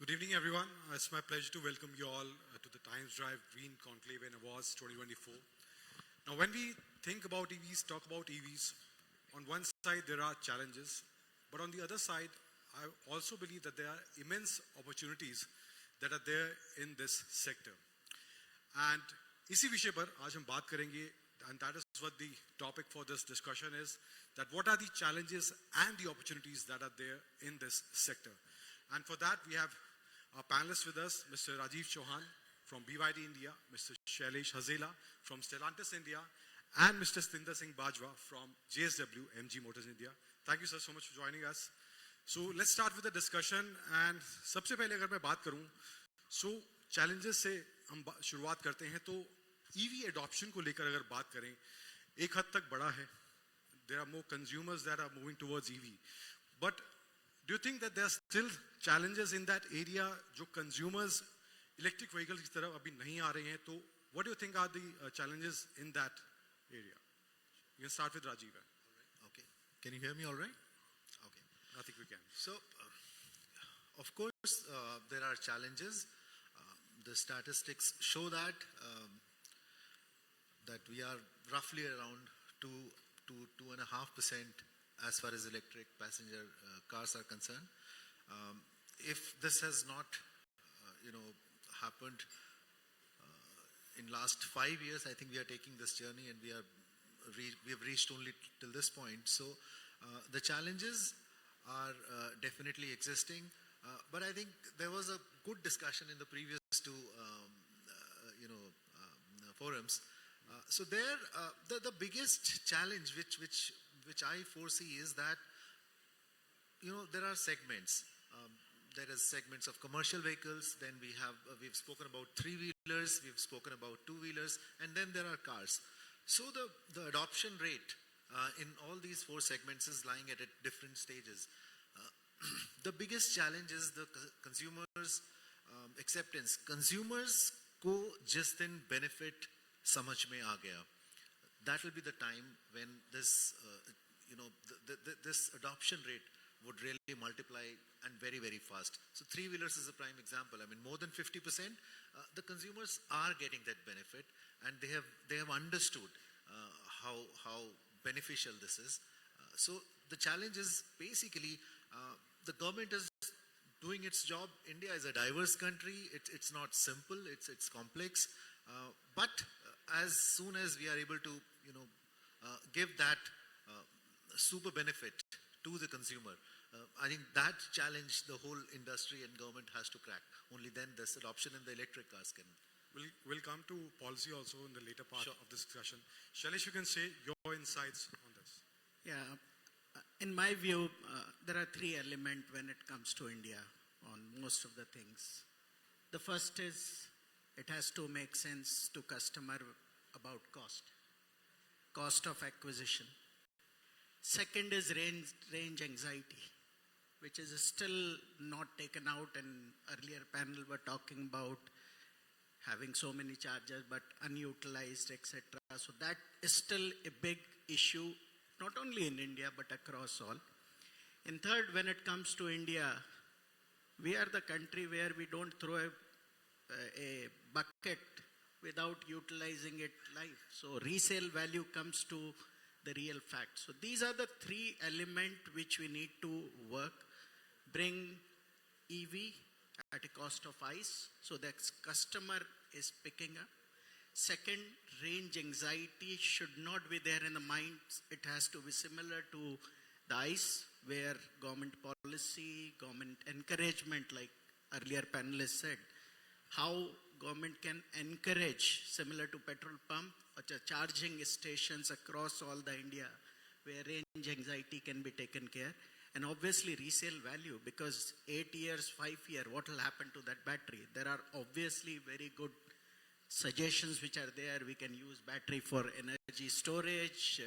Good evening, everyone. It's my pleasure to welcome you all to the Times Drive Green Conclave and Awards 2024. Now, when we think about EVs, talk about EVs, on one side there are challenges, but on the other side, I also believe that there are immense opportunities that are there in this sector. And इसी विषय पर आज हम बात करेंगे, and that is what the topic for this discussion is, that what are the challenges and the opportunities that are there in this sector. And for that, we have our panelists with us, Mr. Rajeev Chauhan from BYD India, Mr. Shailesh Hazel from Stellantis India, and Mr. Satinder Bajwa from JSW MG Motors India. Thank you, sir, so much for joining us. So let's start with the discussion. And सबसे पहले अगर मैं बात करूं, so challenges से हम शुरुआत करते हैं. तो EV adoption को लेकर अगर बात करें, एक हद तक बड़ा है. There are more consumers that are moving towards EV. But do you think that there are still challenges in that area जो consumers electric vehicles की तरफ अभी नहीं आ रहे हैं? तो what do you think are the challenges in that area? You can start with Rajeev. Okay. Can you hear me all right? Okay. I think we can. So, of course, there are challenges. The statistics show that that we are roughly around 2 to 2.5% as far as electric passenger cars are concerned. If this has not, happened in last 5 years, I think we are taking this journey and we have reached only till this point. So the challenges are definitely existing. But I think there was a good discussion in the previous two, forums. So there, the biggest challenge which I foresee is that, there are segments. There is segments of commercial vehicles. Then we've spoken about three-wheelers. We've spoken about two-wheelers, and then there are cars. So the adoption rate in all these four segments is lying at different stages. The biggest challenge is the consumers' acceptance. Consumers को जिस दिन benefit समझ में आ गया, that will be the time when this, this adoption rate would really multiply and very, very fast. So three-wheelers is a prime example. I mean, more than 50%, the consumers are getting that benefit, and they have understood how beneficial this is. So the challenge is basically the government is doing its job. India is a diverse country. It's not simple. It's complex. But as soon as we are able to, give that super benefit to the consumer, I think that challenge the whole industry and government has to crack. Only then this adoption in the electric cars can. We'll come to policy also in the later part of this discussion. Shailesh, you can say your insights on this. Yeah, in my view, there are three elements when it comes to India on most of the things. The first is it has to make sense to customer about cost of acquisition. Second is range anxiety, which is still not taken out. And earlier panel were talking about having so many chargers but unutilized, etc. So that is still a big issue, not only in India but across all. And third, when it comes to India, we are the country where we don't throw a bucket without utilizing it live. So resale value comes to the real fact. So these are the three elements which we need to work. Bring EV at a cost of ICE, so that customer is picking up. Second, range anxiety should not be there in the mind. It has to be similar to the ICE, where government policy, government encouragement, like earlier panelists said, how government can encourage, similar to petrol pump, charging stations across all the India, where range anxiety can be taken care. And obviously resale value, because 8 years, 5 years, what will happen to that battery? There are obviously very good suggestions which are there. We can use battery for energy storage,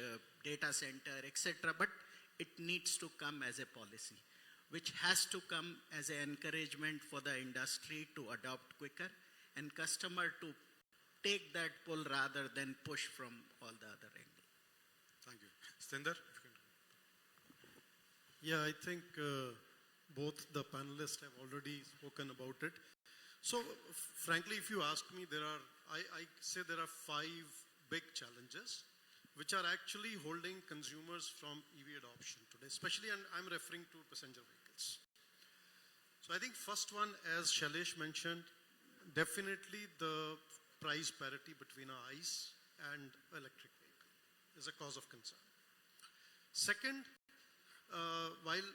data center, etc. But it needs to come as a policy, which has to come as an encouragement for the industry to adopt quicker and customer to take that pull rather than push from all the other angles. Thank you. Satinder, if you can. Yeah, I think both the panelists have already spoken about it. So, frankly, if you ask me, I say there are 5 big challenges which are actually holding consumers from EV adoption today, especially, and I'm referring to passenger vehicles. So I think first one, as Shailesh mentioned, definitely the price parity between an ICE and electric vehicle is a cause of concern. Second, while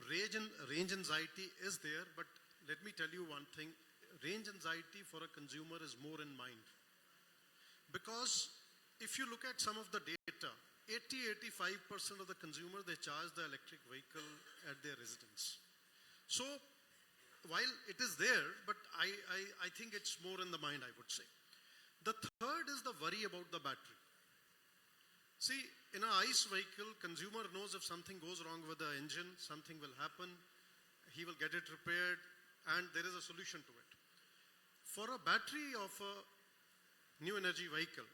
range anxiety is there, but let me tell you one thing, range anxiety for a consumer is more in mind. Because if you look at some of the data, 80-85% of the consumers, they charge the electric vehicle at their residence. So, while it is there, but I think it's more in the mind, I would say. The third is the worry about the battery. See, in an ICE vehicle, consumer knows if something goes wrong with the engine, something will happen, he will get it repaired, and there is a solution to it. For a battery of a new energy vehicle,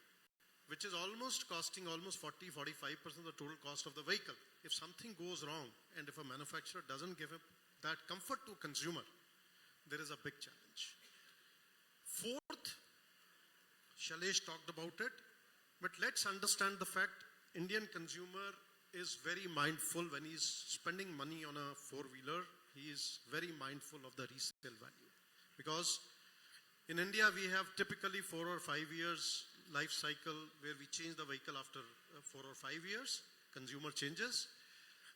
which is almost costing almost 40-45% of the total cost of the vehicle, if something goes wrong and if a manufacturer doesn't give him that comfort to consumer, there is a big challenge. Fourth, Shailesh talked about it, but let's understand the fact Indian consumer is very mindful when he's spending money on a four-wheeler. He is very mindful of the resale value. Because in India, we have typically 4 or 5 years life cycle where we change the vehicle after 4 or 5 years. Consumer changes.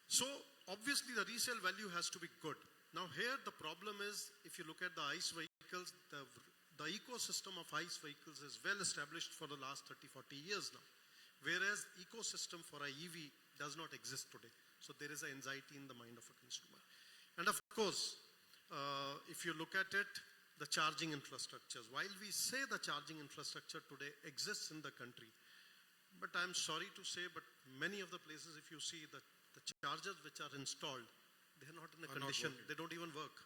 So obviously the resale value has to be good. Now here the problem is, if you look at the ICE vehicles, the ecosystem of ICE vehicles is well established for the last 30-40 years now. Whereas ecosystem for a EV does not exist today. So there is an anxiety in the mind of a consumer. And of course, if you look at it, the charging infrastructures. While we say the charging infrastructure today exists in the country, but I'm sorry to say, but many of the places, if you see the chargers which are installed, they're not in a condition, they don't even work,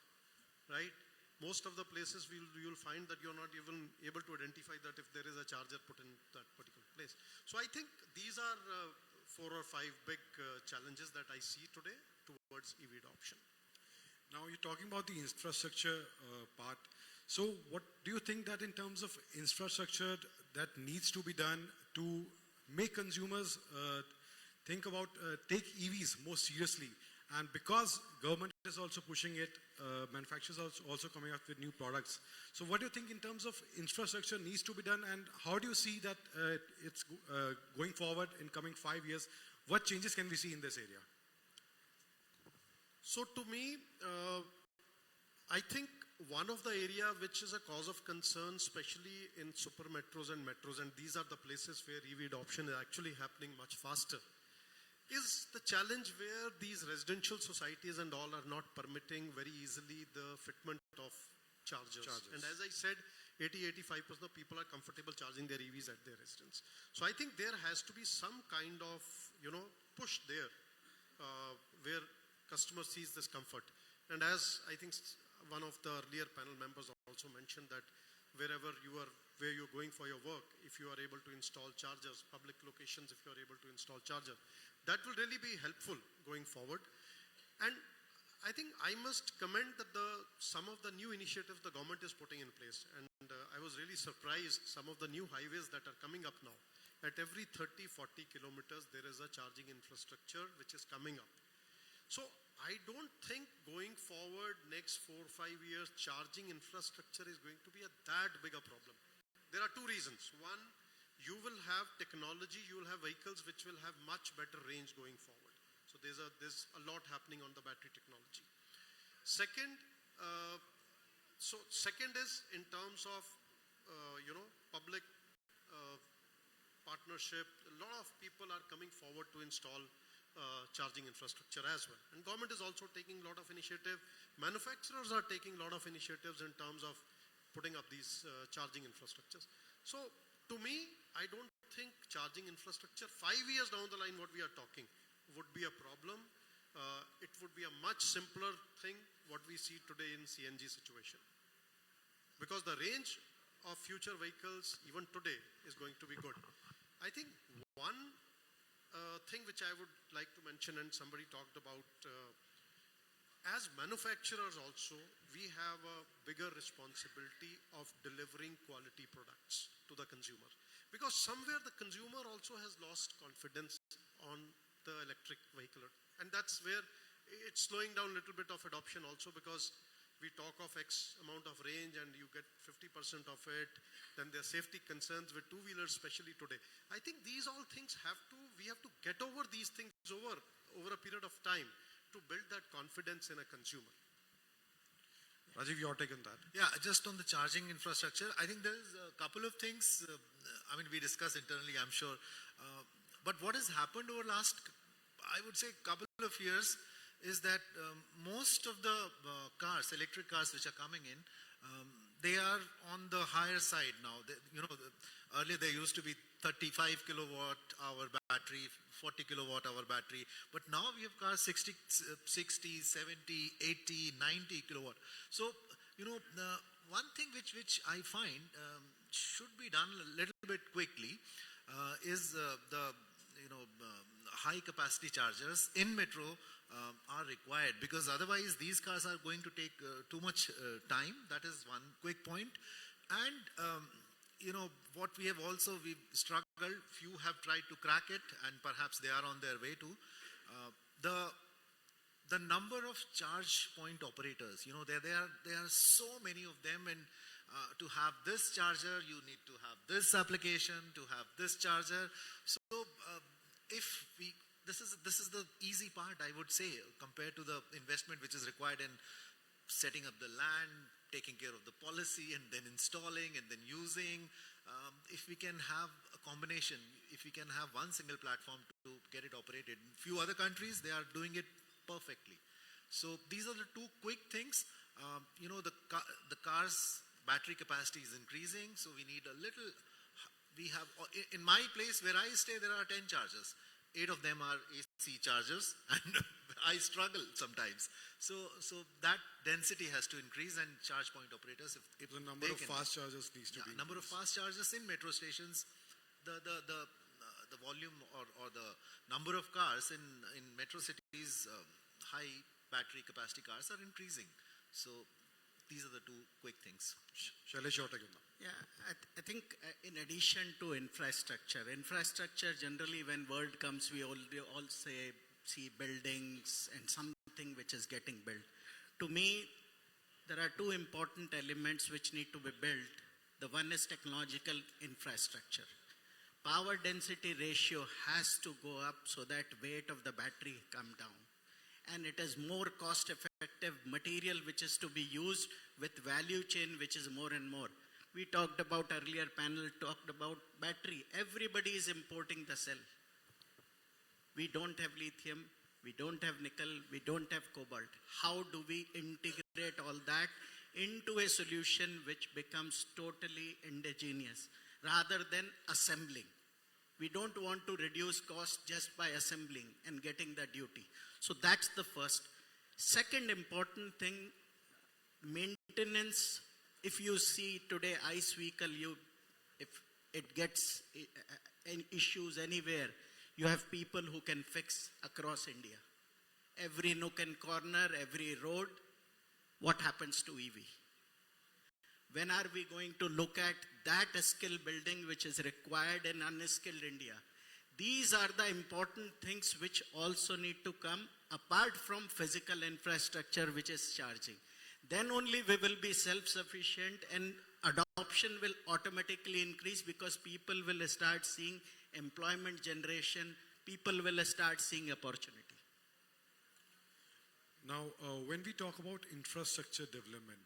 right? Most of the places you'll find that you're not even able to identify that if there is a charger put in that particular place. So I think these are 4 or 5 big challenges that I see today towards EV adoption. Now you're talking about the infrastructure part. So what do you think that in terms of infrastructure that needs to be done to make consumers think about, take EVs more seriously? And because government is also pushing it, manufacturers are also coming up with new products. So what do you think in terms of infrastructure needs to be done, and how do you see that it's going forward in coming 5 years? What changes can we see in this area? So to me, I think one of the area which is a cause of concern, especially in super metros, and these are the places where EV adoption is actually happening much faster, is the challenge where these residential societies and all are not permitting very easily the fitment of chargers. And as I said, 80-85% of people are comfortable charging their EVs at their residence. So I think there has to be some kind of, push there where customer sees this comfort. And as I think one of the earlier panel members also mentioned, that where you're going for your work, if you are able to install chargers, public locations, if you are able to install charger, that will really be helpful going forward. And I think I must commend that some of the new initiatives the government is putting in place. And I was really surprised, some of the new highways that are coming up now. At every 30-40 kilometers, there is a charging infrastructure which is coming up. So I don't think going forward next 4 or 5 years, charging infrastructure is going to be that big a problem. There are 2 reasons. One, you will have technology, you will have vehicles which will have much better range going forward. So there's a lot happening on the battery technology. Second is in terms of public partnership. A lot of people are coming forward to install charging infrastructure as well. And government is also taking a lot of initiative. Manufacturers are taking a lot of initiatives in terms of putting up these charging infrastructures. So to me, I don't think charging infrastructure 5 years down the line, what we are talking, would be a problem. It would be a much simpler thing what we see today in CNG situation. Because the range of future vehicles even today is going to be good. I think one thing which I would like to mention, and somebody talked about as manufacturers also, we have a bigger responsibility of delivering quality products to the consumer. Because somewhere the consumer also has lost confidence on the electric vehicle. And that's where it's slowing down a little bit of adoption also, because we talk of X amount of range and you get 50% of it. Then there are safety concerns with two-wheelers, especially today. I think these all things we have to get over these things over a period of time to build that confidence in a consumer. Rajeev, your take on that? Yeah, just on the charging infrastructure, I think there's a couple of things. We discuss internally, I'm sure. But what has happened over last, I would say, couple of years is that most of the electric cars which are coming in, they are on the higher side now. Earlier there used to be 35 kilowatt hour battery, 40 kilowatt hour battery, but now we have cars 60, 70, 80, 90 kilowatt. So, one thing which I find should be done a little bit quickly is the high capacity chargers in metro are required, because otherwise these cars are going to take too much time. That is one quick point. And what we've struggled, few have tried to crack it, and perhaps they are on their way to the number of charge point operators. There are so many of them, and to have this charger you need to have this application, to have this charger. So this is the easy part, I would say, compared to the investment which is required in setting up the land, taking care of the policy, and then installing and then using. If we can have a combination, if we can have one single platform to get it operated. In few other countries, they are doing it perfectly. So these are the two quick things. The car's battery capacity is increasing, so we need a little. We have, in my place where I stay, there are 10 chargers. 8 of them are AC chargers, and I struggle sometimes. So that density has to increase, and charge point operators, if the number of fast chargers needs to be increased. Number of fast chargers in metro stations, the volume or the number of cars in metro cities, high battery capacity cars are increasing. So these are the two quick things. Shailesh, your take on that? Yeah, I think in addition to infrastructure generally when world comes, we all see buildings and something which is getting built. To me, there are two important elements which need to be built. The one is technological infrastructure. Power density ratio has to go up so that weight of the battery come down. And it is more cost effective material which is to be used with value chain which is more and more. We talked about earlier panel, talked about battery. Everybody is importing the cell. We don't have lithium, we don't have nickel, we don't have cobalt. How do we integrate all that into a solution which becomes totally indigenous rather than assembling? We don't want to reduce cost just by assembling and getting the duty. So that's the first. Second important thing, maintenance. If you see today ICE vehicle, if it gets issues anywhere, you have people who can fix across India. Every nook and corner, every road. What happens to EV? When are we going to look at that skill building which is required in unskilled India? These are the important things which also need to come apart from physical infrastructure which is charging. Then only we will be self-sufficient and adoption will automatically increase because people will start seeing employment generation, people will start seeing opportunity. Now, when we talk about infrastructure development,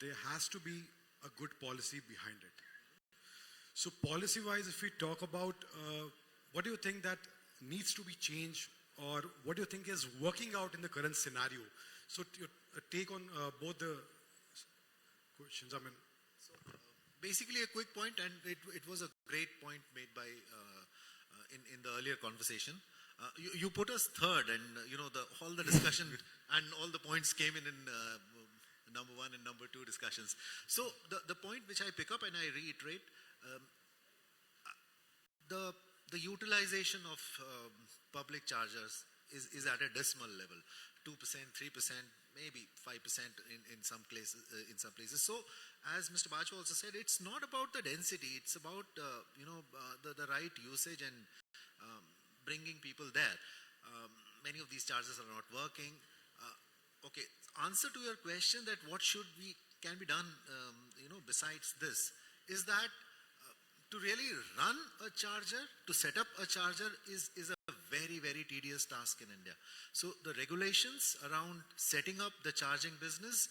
there has to be a good policy behind it. So policy-wise, if we talk about what do you think that needs to be changed, or what do you think is working out in the current scenario? So your take on both the questions. Basically a quick point, and it was a great point made by in the earlier conversation. You put us third, and all the discussion and all the points came in number one and number two discussions. So the point which I pick up and I reiterate, the utilization of public chargers is at a dismal level. 2%, 3%, maybe 5% in some places. So, as Mr. Bajwa also said, it's not about the density. It's about the right usage and bringing people there. Many of these chargers are not working. Okay, answer to your question that what can be done, besides this, is that to really run a charger, to set up a charger is a very, very tedious task in India. So the regulations around setting up the charging business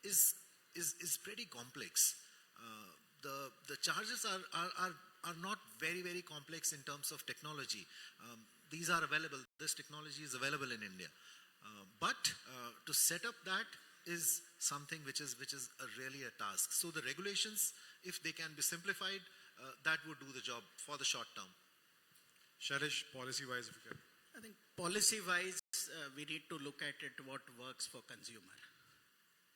is pretty complex. The chargers are not very, very complex in terms of technology. These are available. This technology is available in India. But to set up that is something which is really a task. So the regulations, if they can be simplified, that would do the job for the short term. Shailesh, policy-wise, if you can. I think policy-wise, we need to look at it what works for consumer.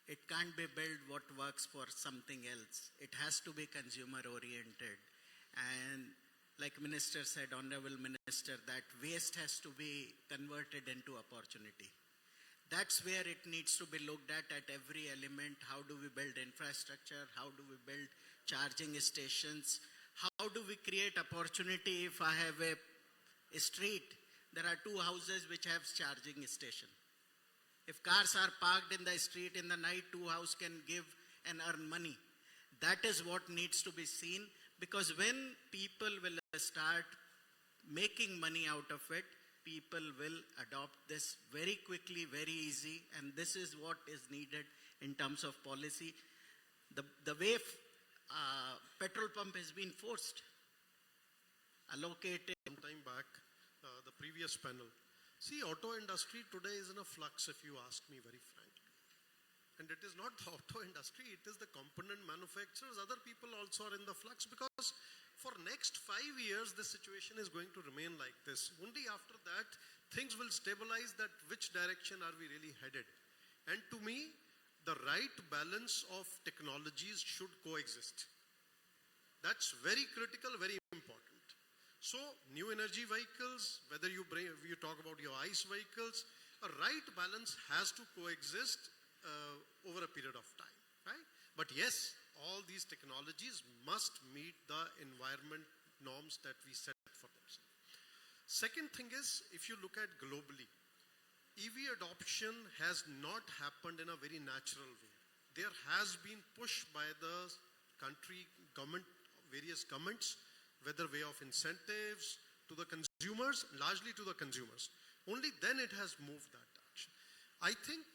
It can't be built what works for something else. It has to be consumer-oriented. And like Minister said, Honorable Minister, that waste has to be converted into opportunity. That's where it needs to be looked at every element. How do we build infrastructure? How do we build charging stations? How do we create opportunity if I have a street? There are 2 houses which have charging station. If cars are parked in the street in the night, 2 houses can give and earn money. That is what needs to be seen, because when people will start making money out of it, people will adopt this very quickly, very easy, and this is what is needed in terms of policy. The way petrol pump has been forced, allocated. Some time back, the previous panel. See, auto industry today is in a flux, if you ask me very frankly. And it is not the auto industry, it is the component manufacturers. Other people also are in the flux, because for next 5 years, this situation is going to remain like this. Only after that, things will stabilize that which direction are we really headed. And to me, the right balance of technologies should coexist. That's very critical, very important. So, new energy vehicles, whether you talk about your ICE vehicles, a right balance has to coexist over a period of time, right? But yes, all these technologies must meet the environment norms that we set for themselves. Second thing is, if you look at globally, EV adoption has not happened in a very natural way. There has been push by the country government, various governments, whether way of incentives to the consumers, largely to the consumers. Only then it has moved that direction. I think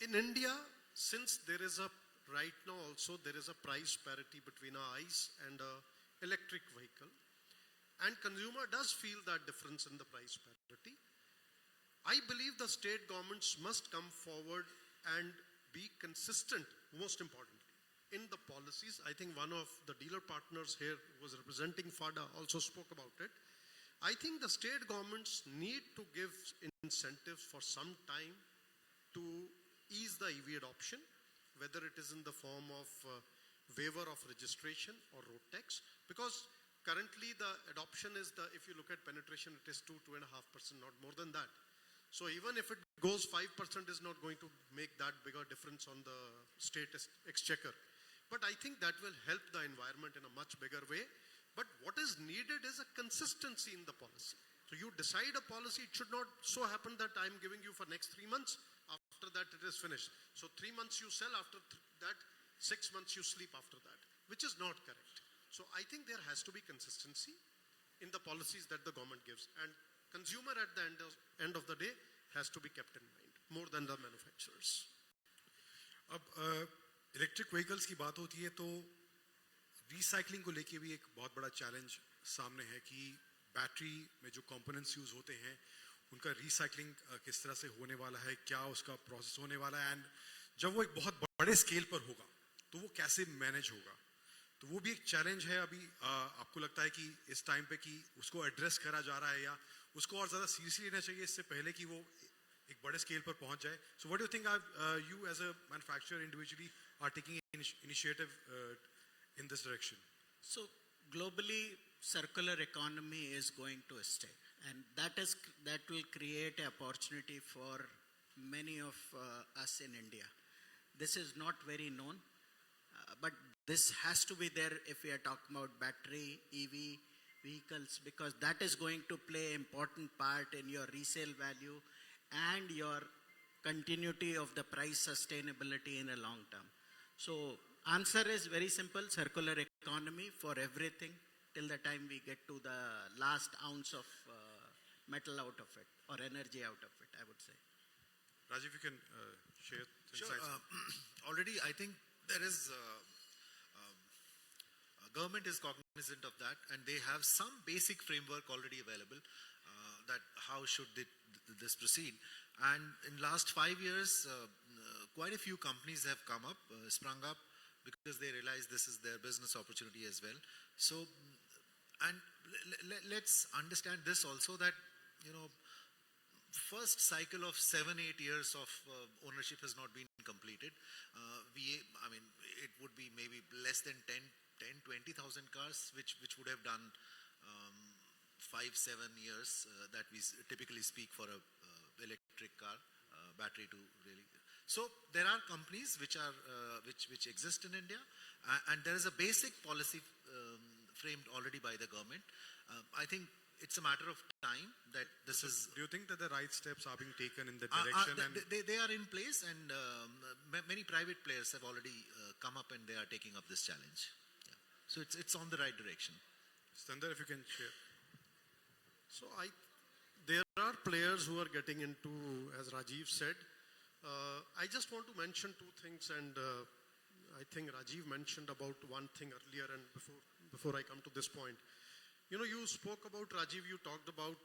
in India, since there is right now also there is a price parity between a ICE and a electric vehicle, and consumer does feel that difference in the price parity, I believe the state governments must come forward and be consistent, most importantly, in the policies. I think one of the dealer partners here who was representing FADA also spoke about it. I think the state governments need to give incentives for some time to ease the EV adoption, whether it is in the form of waiver of registration or road tax, because currently the adoption is if you look at penetration, it is 2.5%, not more than that. So even if it goes 5%, is not going to make that bigger difference on the state exchequer. But I think that will help the environment in a much bigger way. But what is needed is a consistency in the policy. So you decide a policy, it should not so happen that I'm giving you for next 3 months, after that it is finished. So 3 months you sell, after that 6 months you sleep after that, which is not correct. So I think there has to be consistency in the policies that the government gives. And consumer at the end of the day has to be kept in mind, more than the manufacturers. Electric vehicles की बात होती है तो recycling को लेके भी एक बहुत बड़ा चैलेंज सामने है कि बैटरी में जो कंपोनेंट्स यूज होते हैं उनका रिसाइकलिंग किस तरह से होने वाला है, क्या उसका प्रोसेस होने वाला है, एंड जब वो एक बहुत बड़े स्केल पर होगा तो वो कैसे मैनेज होगा, तो वो भी एक चैलेंज है. अभी आपको लगता है कि इस टाइम पे कि उसको एड्रेस करा जा रहा है या उसको और ज़्यादा सीरियसली लेना चाहिए इससे पहले कि वो एक बड़े स्केल पर पहुंच जाए? So what do you think you as a manufacturer individually are taking initiative in this direction? So globally, circular economy is going to stay, and that will create an opportunity for many of us in India. This is not very known, but this has to be there if we are talking about battery, EV vehicles, because that is going to play important part in your resale value and your continuity of the price sustainability in a long term. So answer is very simple, circular economy for everything till the time we get to the last ounce of metal out of it or energy out of it, I would say. Rajeev, you can share Sure. insights. Already, I think there is government is cognizant of that, and they have some basic framework already available that how should this proceed. And in last 5 years, quite a few companies have come up, sprung up, because they realize this is their business opportunity as well. So, and let's understand this also that, you know, first cycle of 7-8 years of ownership has not been completed. I mean, it would be maybe less than 20,000 cars, which would have done 5-7 years that we typically speak for a electric car, battery to really. So there are companies which are which exist in India, and there is a basic policy framed already by the government. I think it's a matter of time that this is. Do you think that the right steps are being taken in the direction? They are in place, and many private players have already come up and they are taking up this challenge. Yeah. So it's on the right direction. Satinder, if you can share. So there are players who are getting into, as Rajeev said. I just want to mention two things, and I think Rajeev mentioned about one thing earlier, and before I come to this point. You know, you spoke about, Rajeev, you talked about,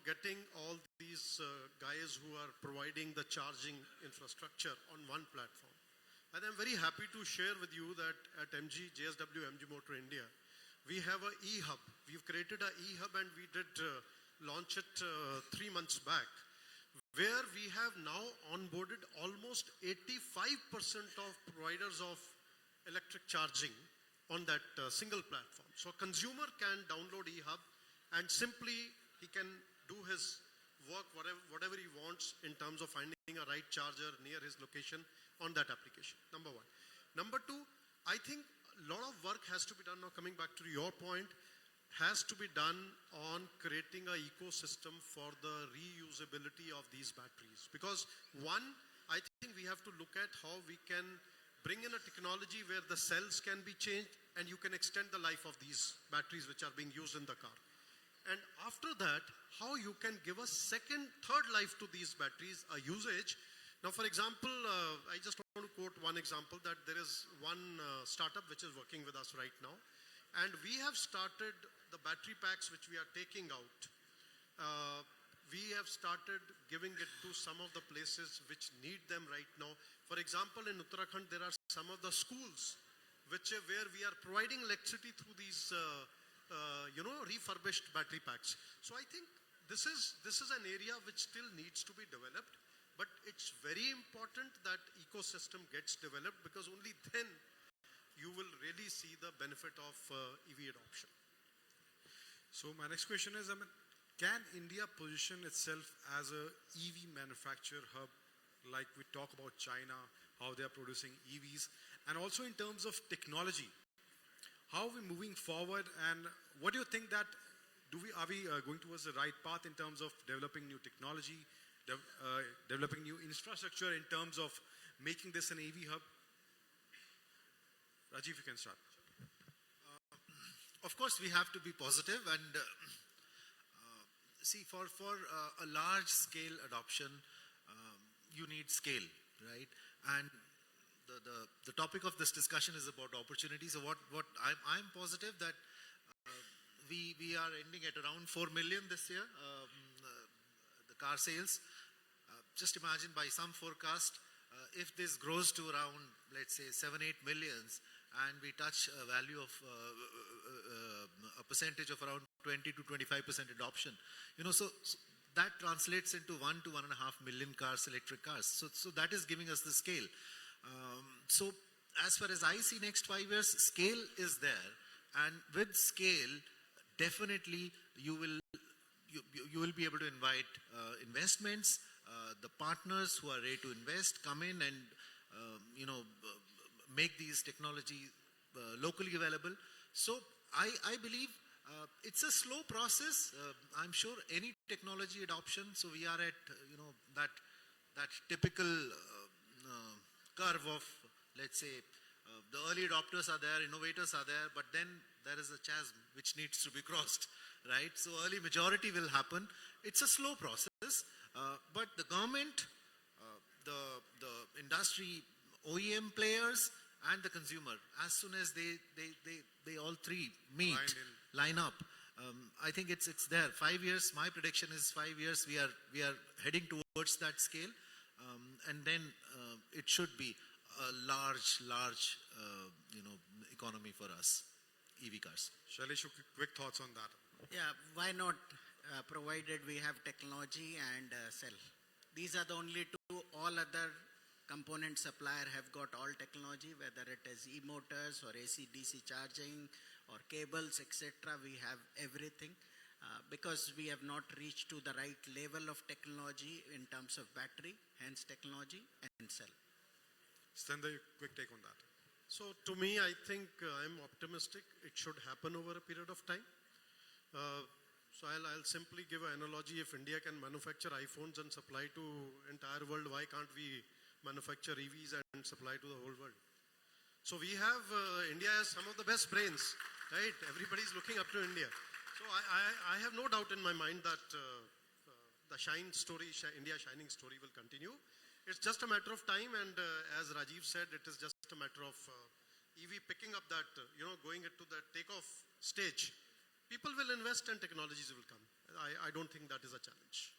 getting all these guys who are providing the charging infrastructure on one platform. And I'm very happy to share with you that at JSW MG Motor India, we have a e-hub. We've created a e-hub, and we did launch it 3 months back, where we have now onboarded almost 85% of providers of electric charging on that single platform. So a consumer can download eHub and simply he can do his work, whatever he wants in terms of finding a right charger near his location on that application, number one. Number two, I think a lot of work has to be done, now coming back to your point, has to be done on creating an ecosystem for the reusability of these batteries. Because one, I think we have to look at how we can bring in a technology where the cells can be changed and you can extend the life of these batteries which are being used in the car. And after that, how you can give a second, third life to these batteries, a usage. Now, for example, I just want to quote one example that there is one startup which is working with us right now. And we have started the battery packs which we are taking out. We have started giving it to some of the places which need them right now. For example, in Uttarakhand, there are some of the schools where we are providing electricity through these, refurbished battery packs. So I think this is an area which still needs to be developed, but it's very important that ecosystem gets developed, because only then you will really see the benefit of EV adoption. So my next question is, can India position itself as a EV manufacturer hub, like we talk about China, how they are producing EVs, and also in terms of technology, how are we moving forward, and what do you think that, are we going towards the right path in terms of developing new technology, developing new infrastructure in terms of making this an EV hub? Rajeev, you can start. Of course, we have to be positive, and see, for a large scale adoption, you need scale, right? And the topic of this discussion is about opportunities. So what I'm positive that we are ending at around 4 million this year, the car sales. Just imagine, by some forecast, if this grows to around, let's say, 7-8 millions, and we touch a value of a percentage of around 20 to 25% adoption, so that translates into 1 to 1.5 million cars, electric cars. So that is giving us the scale. So as far as I see next 5 years, scale is there, and with scale, definitely you will be able to invite investments, the partners who are ready to invest come in and, make these technology locally available. So I believe it's a slow process. I'm sure any technology adoption. So we are at, that typical curve of, let's say, the early adopters are there, innovators are there, but then there is a chasm which needs to be crossed, right? So early majority will happen. It's a slow process, but the government, the industry, OEM players, and the consumer, as soon as they all three meet, line up, I think it's there. 5 years. My prediction is 5 years. We are heading towards that scale, and then it should be a large economy for us, EV cars. Shailesh, quick thoughts on that. Yeah, why not, provided we have technology and cell. These are the only two. All other component supplier have got all technology, whether it is e-motors or AC-DC charging or cables, etc. We have everything. Because we have not reached to the right level of technology in terms of battery, hence technology and cell. Satinder, quick take on that. So to me, I think I'm optimistic. It should happen over a period of time. So I'll simply give an analogy. If India can manufacture iPhones and supply to entire world, why can't we manufacture EVs and supply to the whole world? So we have, India has some of the best brains, right? Everybody's looking up to India. So I have no doubt in my mind that the India shining story will continue. It's just a matter of time, and as Rajeev said, it is just a matter of EV picking up that, going into the takeoff stage. People will invest and technologies will come. I don't think that is a challenge.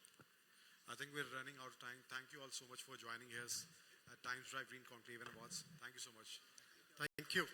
I think we're running out of time. Thank you all so much for joining us at Times Drive Green Conclave and Awards. Thank you so much. Thank you.